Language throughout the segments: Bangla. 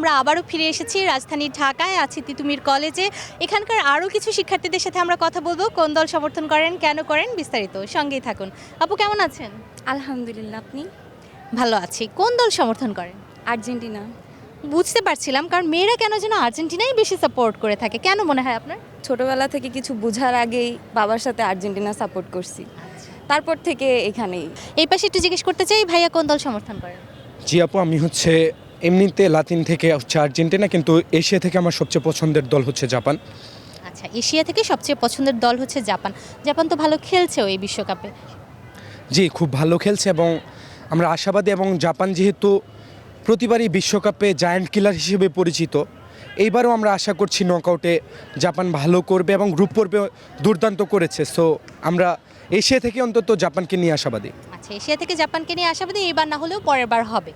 আমরা আবারও ফিরে এসেছি রাজধানী ঢাকায়, আছি তিতুমির কলেজে। এখানকার আরও কিছু শিক্ষার্থীদের সাথে আমরা কথা বলবো, কোন দল সমর্থন করেন, কেন করেন, বিস্তারিত সঙ্গেই থাকুন। আপু কেমন আছেন? আলহামদুলিল্লাহ। আপনি? ভালো আছি। কোন দল সমর্থন করেন? আর্জেন্টিনা। বুঝতে পারছিলাম, কারণ মেয়েরা কেন যেন আর্জেন্টিনাই বেশি সাপোর্ট করে থাকে, কেন মনে হয় আপনার? ছোটবেলা থেকে কিছু বোঝার আগেই বাবার সাথে আর্জেন্টিনা সাপোর্ট করছি, তারপর থেকে এখানেই। এই পাশে একটু জিজ্ঞেস করতে চাই, ভাইয়া কোন দল সমর্থন করেন? জি আপু, আমি হচ্ছে এমনিতে লাতিন থেকে হচ্ছে আর্জেন্টিনা, কিন্তু এশিয়া থেকে আমার সবচেয়ে পছন্দের দল হচ্ছে জাপান। আচ্ছা, এশিয়া থেকে সবচেয়ে পছন্দের দল হচ্ছে জাপান। জাপান তো ভালো খেলছেও এই বিশ্বকাপে। জি, খুব ভালো খেলছে এবং আমরা আশাবাদী, এবং জাপান যেহেতু প্রতিবারই বিশ্বকাপে জায়ান্ট কিলার হিসেবে পরিচিত, এইবারও আমরা আশা করছি নকআউটে জাপান ভালো করবে এবং গ্রুপ পর্বে দুর্দান্ত করেছে। সো আমরা এশিয়া থেকে অন্তত জাপানকে নিয়ে আশাবাদী। আচ্ছা, এশিয়া থেকে জাপানকে নিয়ে আশাবাদী, এইবার না হলেও পরের বার হবে।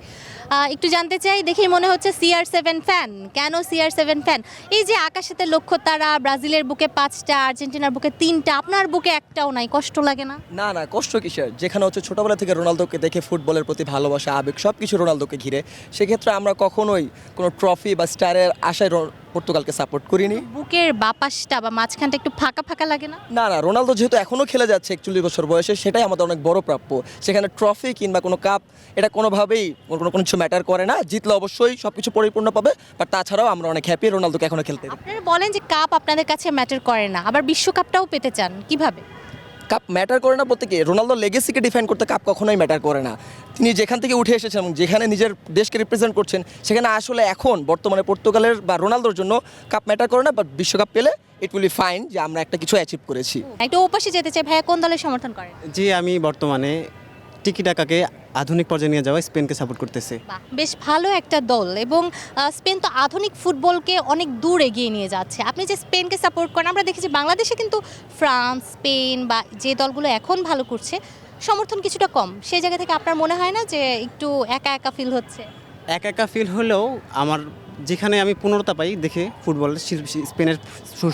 একটু জানতে চাই, দেখেই মনে হচ্ছে CR7 ফ্যান। কেন CR7 ফ্যান? এই যে আকাশেতে লক্ষ্য তারা, ব্রাজিলের বুকে 5টা, আর্জেন্টিনার বুকে 3টা, আপনার বুকে একটাও নাই, কষ্ট লাগে না? না না, কষ্ট কিসের? যেখানে হচ্ছে ছোটবেলা থেকে রোনালদোকে দেখে ফুটবলের প্রতি ভালোবাসা, আবেগ সব কিছু রোনালদোকে ঘিরে, সেক্ষেত্রে আমরা কখনোই কোনো ট্রফি বা স্টারের আশায় পর্তুগালকে সাপোর্ট করিনি। বুকের বাপাসটা বা মাঝখানটা একটু ফাঁকা ফাঁকা লাগে না? না না, রোনালদো যেহেতু এখনও খেলে যাচ্ছে 41 বছর বয়সে, সেটাই আমাদের অনেক বড় প্রাপ্য। সেখানে ট্রফি কিংবা কোনো কাপ এটা কোনোভাবেই কোনো কিছু ম্যাটার করে না। জিতলে অবশ্যই সব কিছু পরিপূর্ণ পাবে, বাট তাছাড়াও আমরা অনেক হ্যাপি রোনালদোকে এখনও খেলতে। আপনারা বলেন যে কাপ আপনাদের কাছে ম্যাটার করে না, আবার বিশ্বকাপটাও পেতে চান, কিভাবে? কাপ ম্যাটার করে না বলতে কি, রোনালদো লেগেসিকে ডিফাইন করতে কাপ কখনোই ম্যাটার করে না। তিনি যেখান থেকে উঠে এসেছেন এবং যেখানে নিজের দেশকে রিপ্রেজেন্ট করছেন, সেখানে আসলে এখন বর্তমানে পর্তুগালের বা রোনালদোর জন্য কাপ ম্যাটার করে না, বাট বিশ্বকাপ পেলে ইট উইল বি ফাইন যে আমরা একটা কিছু অ্যাচিভ করেছি। একটু ওপাশে যেতে চাই, ভাইয়া কোন দলের সমর্থন করেন? জি, আমি বর্তমানে টিকি টাকাকে আধুনিক পর্যায়ে নিয়ে যাওয়া স্পেনকে সাপোর্ট করতেছি। বাহ, বেশ ভালো একটা দল। এবং স্পেন তো আধুনিক ফুটবলকে অনেক দূর এগিয়ে নিয়ে যাচ্ছে। আপনি যে স্পেনকে সাপোর্ট করেন, আমরা দেখেছি বাংলাদেশে কিন্তু ফ্রান্স, স্পেন বা যে দলগুলো এখন ভালো করছে সমর্থন কিছুটা কম। সেই জায়গা থেকে আপনার মনে হয় না যে একটু একা একা ফিল হচ্ছে? একা একা ফিল হলেও আমার যেখানে আমি পূর্ণতা পাই দেখে ফুটবল, স্পেনের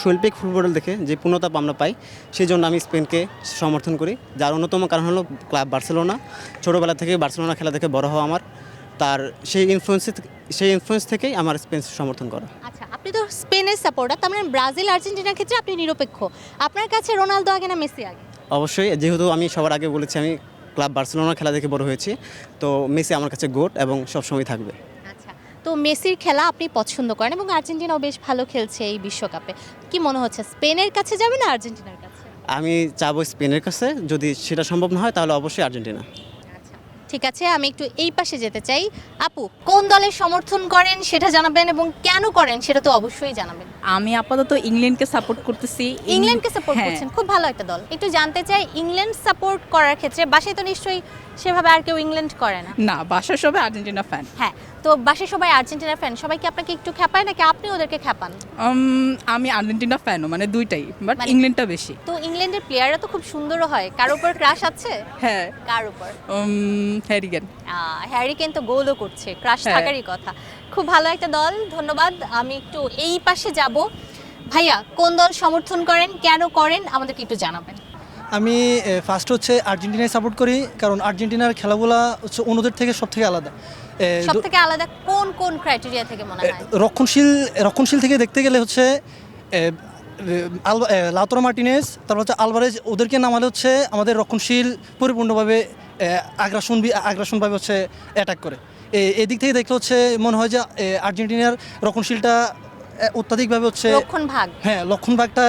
শৈল্পিক ফুটবল দেখে যে পূর্ণতা আমরা পাই, সেই জন্য আমি স্পেনকে সমর্থন করি। যার অন্যতম কারণ হলো ক্লাব বার্সেলোনা। ছোটোবেলা থেকে বার্সেলোনা খেলা দেখে বড় হওয়া আমার, তার সেই ইনফ্লুয়েন্স থেকেই আমার স্পেন সমর্থন করা। আচ্ছা, আপনি তো স্পেনের সাপোর্টার, তার মানে ব্রাজিল আর্জেন্টিনার ক্ষেত্রে আপনি নিরপেক্ষ। আপনার কাছে রোনালদো আগে না মেসি আগে? অবশ্যই, যেহেতু আমি সবার আগে বলেছি আমি ক্লাব বার্সেলোনা খেলা দেখে বড় হয়েছি, তো মেসি আমার কাছে গোট এবং সবসময় থাকবে। আচ্ছা, তো মেসির খেলা আপনি পছন্দ করেন এবং আর্জেন্টিনাও বেশ ভালো খেলছে এই বিশ্বকাপে। কি মনে হচ্ছে, স্পেনের কাছে যাবে না আর্জেন্টিনার কাছে? আমি চাবো স্পেনের কাছে, যদি সেটা সম্ভব না হয় তাহলে অবশ্যই আর্জেন্টিনা। আচ্ছা, ঠিক আছে, আমি একটু এই পাশে যেতে চাই। আপু, কোন দলের সমর্থন করেন সেটা জানাবেন এবং কেন করেন সেটা তো অবশ্যই জানাবেন। আমি আপাতত ইংল্যান্ডকে সাপোর্ট করতেছি। ইংল্যান্ডকে সাপোর্ট হ্যাঁ। করছেন, খুব ভালো একটা দল। একটু জানতে চাই, ইংল্যান্ড সাপোর্ট করার ক্ষেত্রে বাসায় তো নিশ্চয়ই সেভাবে আর কেউ ইংল্যান্ড করে না? না, বাসার সবাই আর্জেন্টিনা ফ্যান। হ্যাঁ, তো বাসায় সবাই আর্জেন্টিনা ফ্যান, সবাই কি আপনাকে একটু খেপায় নাকি আপনি ওদেরকে খেপান? আমি আর্জেন্টিনা ফ্যানও, মানে দুইটাই, বাট মানে- ইংল্যান্ডটা বেশি। তো ইংল্যান্ডের প্লেয়াররা তো খুব সুন্দরও হয়, কার উপর ক্রাশ আছে? হ্যাঁ, কার উপর? হ্যারিকেন। হ্যারি কেন তো গোলও করছে, ক্রাশ হ্যাঁ। থাকারই কথা। খুব ভালো একটা দল, ধন্যবাদ। আমি একটু এই পাশে যাব। ভাইয়া, কোন দল সমর্থন করেন, কেন করেন, আমাদেরকে একটু জানাবেন। আমি ফার্স্ট হচ্ছে আর্জেন্টিনায় সাপোর্ট করি, কারণ আর্জেন্টিনার খেলাগুলো হচ্ছে অন্যদের থেকে সব থেকে আলাদা। সব থেকে আলাদা কোন কোন ক্রাইটেরিয়া থেকে মনে হয়? রক্ষণশীল থেকে দেখতে গেলে হচ্ছে লাউতারো মার্টিনেজ, তারপর হচ্ছে আলভারেজ, ওদেরকে নামালে হচ্ছে আমাদের রক্ষণশীল পরিপূর্ণভাবে আগ্রাসনভাবে হচ্ছে অ্যাটাক করে। এদিক থেকে দেখলে হচ্ছে মনে হয় যে আর্জেন্টিনার রক্ষণশীলটা অত্যাধিকভাবে হচ্ছে লক্ষণ ভাগটা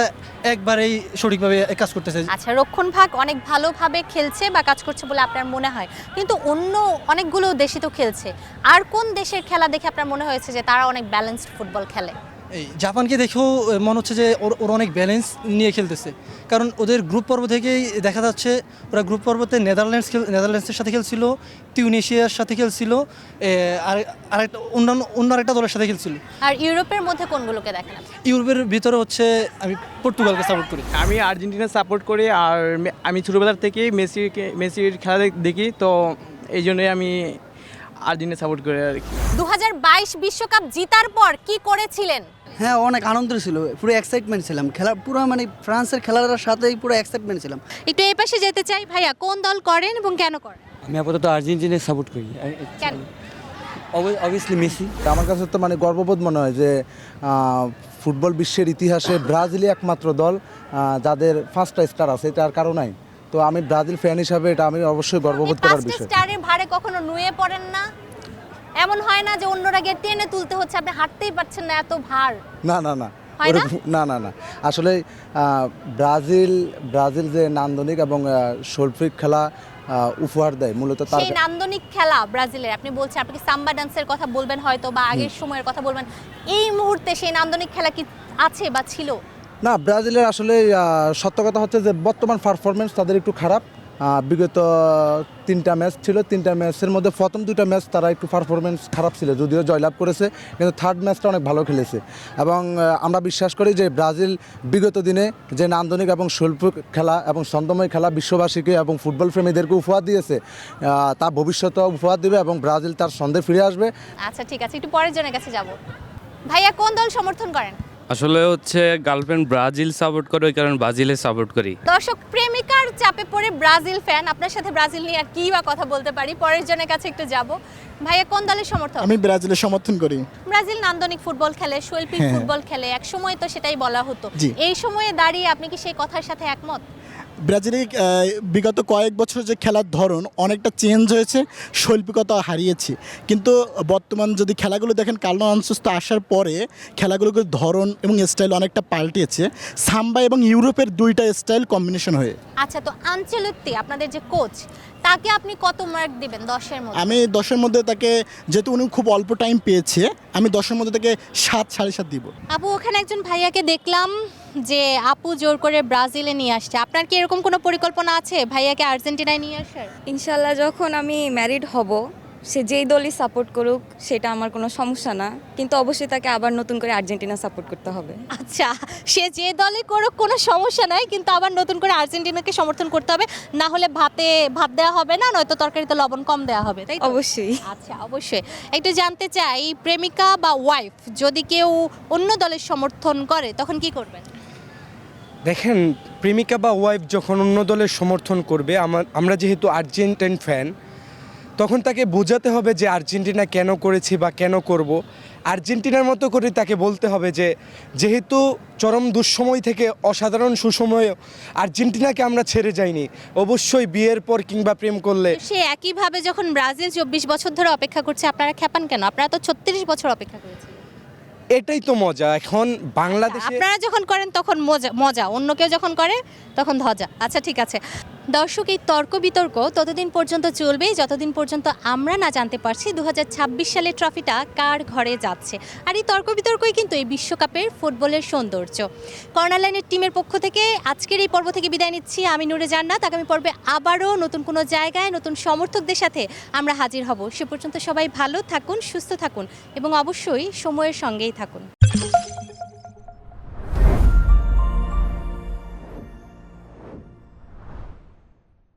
একবারেই সঠিকভাবে কাজ করতেছে। আচ্ছা, রক্ষণ ভাগ অনেক ভালোভাবে খেলছে বা কাজ করছে বলে আপনার মনে হয়, কিন্তু অন্য অনেকগুলো দেশই তো খেলছে। আর কোন দেশের খেলা দেখে আপনার মনে হয়েছে যে তারা অনেক ব্যালেন্সড ফুটবল খেলে? এই জাপানকে দেখেও মনে হচ্ছে যে ওরা অনেক ব্যালেন্স নিয়ে খেলতেছে, কারণ ওদের গ্রুপ পর্ব থেকেই দেখা যাচ্ছে ওরা গ্রুপ পর্বতে নেদারল্যান্ডসের সাথে খেলছিল, তিউনিশিয়ার সাথে খেলছিল, আর অন্য আরেকটা দলের সাথে খেলছিল। আর ইউরোপের মধ্যে কোনগুলোকে দেখেন? ইউরোপের ভিতরে হচ্ছে আমি পর্তুগালকে সাপোর্ট করি। আমি আর্জেন্টিনা সাপোর্ট করি, আর আমি ছোটোবেলার থেকেই মেসির খেলা দেখি, তো এই জন্যই আমি আর্জেন্টিনা সাপোর্ট করি আর কি। 2022 বিশ্বকাপ জিতার পর কি করেছিলেন? হ্যাঁ, অনেক আনন্দ ছিল, পুরো এক্সাইটমেন্ট ছিলাম, খেলা পুরো মানে ফ্রান্সের খেলার সাথেই পুরো এক্সাইটমেন্ট ছিলাম। একটু এই পাশে যেতে চাই। ভাইয়া, কোন দল করেন এবং কেন করেন? আমি আপাতত আর্জেন্টিনা সাপোর্ট করি। কেন? Obviously Messi. আমার কাছে তো মানে গর্ববোধ মনে হয় যে ফুটবল বিশ্বের ইতিহাসে ব্রাজিলই একমাত্র দল যাদের 5টা স্টার আছে, এটার কারণ নাই। তো আমি ব্রাজিল ফ্যান হিসাবে এটা আমি অবশ্যই গর্ববোধ করার পাঁচটা বিষয়। স্টারের ভারে কখনো নুয়ে পড়েন না? এমন হয় না যে অন্যরা গিয়ে টেনে তুলতে হচ্ছে, আপনি হাঁটতেই পারছেন না, এত ভার? না না না হয় না? না না না আসলে ব্রাজিল যে নান্দনিক এবং শৈল্পিক খেলা উপহার দেয় মূলত তার সেই নান্দনিক খেলা ব্রাজিলের, আপনি বলছেন, আপনি কি সাম্বা ডান্সের কথা বলবেন হয়তো, বা আগের সময়ের কথা বলবেন, এই মুহূর্তে সেই নান্দনিক খেলা কি আছে বা ছিল? না, ব্রাজিলের আসলে সত্য কথা হচ্ছে যে বর্তমান পারফরমেন্স তাদের একটু খারাপ। বিগত 3টা ম্যাচ ছিল, 3টা ম্যাচের মধ্যে প্রথম 2টা ম্যাচ তারা একটু পারফরমেন্স খারাপ ছিল, যদিও জয়লাভ করেছে, কিন্তু থার্ড ম্যাচটা অনেক ভালো খেলেছে। এবং আমরা বিশ্বাস করি যে ব্রাজিল বিগত দিনে যে নান্দনিক এবং শৈল্পিক খেলা এবং ছন্দময় খেলা বিশ্ববাসীকে এবং ফুটবল প্রেমীদেরকে উপহার দিয়েছে, তা ভবিষ্যতেও উপহার দেবে এবং ব্রাজিল তার ছন্দে ফিরে আসবে। আচ্ছা ঠিক আছে, একটু পরের জনের কাছে যাব। ভাইয়া কোন দল সমর্থন করেন? আসলে হচ্ছে গার্লফ্রেন্ড ব্রাজিল সাপোর্ট করে, ওই কারণে ব্রাজিলে সাপোর্ট করি। দর্শক প্রেমিকার চাপে পড়ে ব্রাজিল ফ্যান, আপনার সাথে ব্রাজিল নিয়ে আর কি বা কথা বলতে পারি। পরের জনের কাছে একটু যাব। ভাইয়া কোন দলের সমর্থক? আমি ব্রাজিলের সমর্থন করি। ব্রাজিল নান্দনিক ফুটবল খেলে, শৈল্পিক ফুটবল খেলে, এক সময় তো সেটাই বলা হতো। জি। এই সময়ে দাঁড়িয়ে আপনি কি সেই কথার সাথে একমত? ব্রাজিলে বিগত কয়েক বছর যে খেলার ধরন অনেকটা চেঞ্জ হয়েছে, শৈল্পিকতা হারিয়েছে, কিন্তু বর্তমান যদি খেলাগুলো দেখেন কার্লো আনচেলত্তি আসার পরে খেলাগুলোর ধরন এবং স্টাইল অনেকটা পাল্টিয়েছে, সাম্বা এবং ইউরোপের 2টা স্টাইল কম্বিনেশন হয়ে। আচ্ছা, তো আনচেলত্তি আপনাদের যে কোচ, তাকে আপনি কত মার্ক দিবেন 10-এর মধ্যে? আমি 10-এর মধ্যে তাকে, যেহেতু উনি খুব অল্প টাইম পেয়েছে, আমি 10-এর মধ্যে তাকে 7, 7.5 দিব। আপু, ওখানে একজন ভাইয়াকে দেখলাম যে আপু জোর করে ব্রাজিলে নিয়ে আসছে। আপনার কি এরকম কোনো পরিকল্পনা আছে ভাইয়াকে আর্জেন্টিনায় নিয়ে আসার? ইনশাল্লাহ যখন আমি ম্যারিড হব, সে যেই দলই সাপোর্ট করুক সেটা আমার কোনো সমস্যা না, কিন্তু অবশ্যই তাকে আবার নতুন করে আর্জেন্টিনা সাপোর্ট করতে হবে। আচ্ছা, সে যে দলই করুক কোনো সমস্যা নাই, কিন্তু আবার নতুন করে আর্জেন্টিনাকে সমর্থন করতে হবে, না হলে ভাত দেওয়া হবে না, নয়তো তরকারিতে লবণ কম দেওয়া হবে, তাই তো? অবশ্যই। আচ্ছা, অবশ্যই। একটু জানতে চাই, প্রেমিকা বা ওয়াইফ যদি কেউ অন্য দলের সমর্থন করে তখন কি করবেন? দেখেন, প্রেমিকা বা ওয়াইফ যখন অন্য দলের সমর্থন করবে, আমরা যেহেতু আর্জেন্টাইন ফ্যান, তখন তাকে বোঝাতে হবে যে আর্জেন্টিনা কেন করেছি বা কেন করব। আর্জেন্টিনার মতো করে তাকে বলতে হবে যে যেহেতু চরম দুঃসময় থেকে অসাধারণ সুসময়ে আর্জেন্টিনাকে আমরা ছেড়ে যাইনি, অবশ্যই বিয়ের পর কিংবা প্রেম করলে। সে একইভাবে যখন ব্রাজিল 24 বছর ধরে অপেক্ষা করছে, আপনারা খেপান কেন? আপনারা তো 36 বছর অপেক্ষা করেছেন। এটাই তো মজা। এখন বাংলাদেশে আপনারা যখন করেন তখন মজা, অন্য কেউ যখন করে তখন ধজা। আচ্ছা ঠিক আছে দর্শক, এই তর্ক বিতর্ক ততদিন পর্যন্ত চলবে যতদিন পর্যন্ত আমরা না জানতে পারছি 2026 সালের ট্রফিটা কার ঘরে যাচ্ছে। আর এই তর্ক বিতর্কই কিন্তু এই বিশ্বকাপের ফুটবলের সৌন্দর্য। কর্নার লাইনের টিমের পক্ষ থেকে আজকের এই পর্ব থেকে বিদায় নিচ্ছি আমি নূরে জান্নাত। আগামী পর্বে আবারও নতুন কোনো জায়গায় নতুন সমর্থকদের সাথে আমরা হাজির হব। সে পর্যন্ত সবাই ভালো থাকুন, সুস্থ থাকুন এবং অবশ্যই সময়ের সঙ্গেই থাকুন।